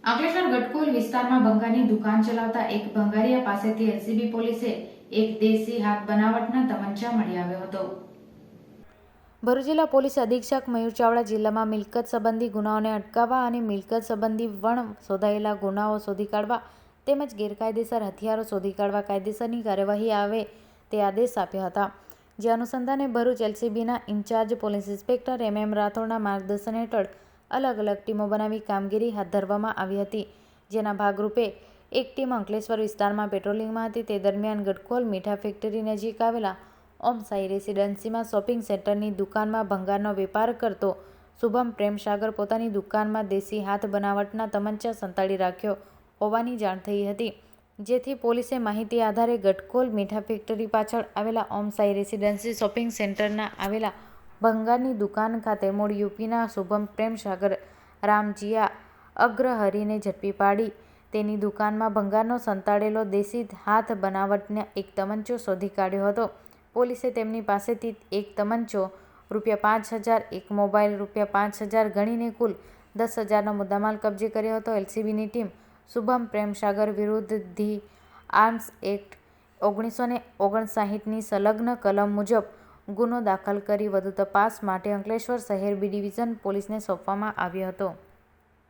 અંકલેશ્વર ગટકોલ વિસ્તારમાં ભંગારની દુકાન ચલાવતા એક ભંગારિયા પાસેથી એલસીબી પોલીસે એક દેશી હાથ બનાવટના તમંચા મળી આવ્યો હતો। ભરૂચ જિલ્લા પોલીસ અધિક્ષક મયુર ચાવડા જિલ્લામાં મિલકત સંબંધી ગુનાઓને અટકાવવા અને મિલકત સંબંધી વણ શોધાયેલા ગુનાઓ શોધી કાઢવા તેમજ ગેરકાયદેસર હથિયારો શોધી કાઢવા કાયદેસરની કાર્યવાહી આવે તે આદેશ આપ્યા હતા। જે અનુસંધાને ભરૂચ એલસીબીના ઇન્ચાર્જ પોલીસ ઇન્સ્પેક્ટર MM રાઠોડના માર્ગદર્શન હેઠળ અલગ અલગ ટીમો બનાવી કામગીરી હાથ ધરવામાં આવી હતી। જેના ભાગરૂપે એક ટીમ અંકલેશ્વર વિસ્તારમાં પેટ્રોલિંગમાં હતી। તે દરમિયાન ગટકોલ મીઠા ફેક્ટરી નજીક આવેલા ઓમ સાઈ રેસિડેન્સીમાં શોપિંગ સેન્ટરની દુકાનમાં ભંગારનો વેપાર કરતો શુભમ પ્રેમસાગર પોતાની દુકાનમાં દેશી હાથ બનાવટના તમંચા સંતાડી રાખ્યો હોવાની જાણ થઈ હતી। જેથી પોલીસે માહિતી આધારે ગટકોલ મીઠા ફેક્ટરી પાછળ આવેલા ઓમ સાઈ રેસિડેન્સી શોપિંગ સેન્ટરના આવેલા ભંગારની દુકાન ખાતે મૂળ યુપીના શુભમ પ્રેમસાગર રામજીયા અગ્રહરીને ઝડપી પાડી તેની દુકાનમાં ભંગારનો સંતાડેલો દેશી હાથ બનાવટનો એક તમંચો શોધી કાઢ્યો હતો। પોલીસે તેમની પાસેથી એક તમંચો, ₹5,000, એક મોબાઈલ, ₹5,000 ગણીને કુલ 10,000નો મુદ્દામાલ કબજે કર્યો હતો। એલસીબીની ટીમ શુભમ પ્રેમસાગર વિરુદ્ધ ધી આર્મ્સ એક્ટ 1959ની સંલગ્ન કલમ મુજબ ગુનો દાખલ કરી વધુ તપાસ માટે અંકલેશ્વર શહેર બી ડિવિઝન પોલીસને સોંપવામાં આવ્યો હતો।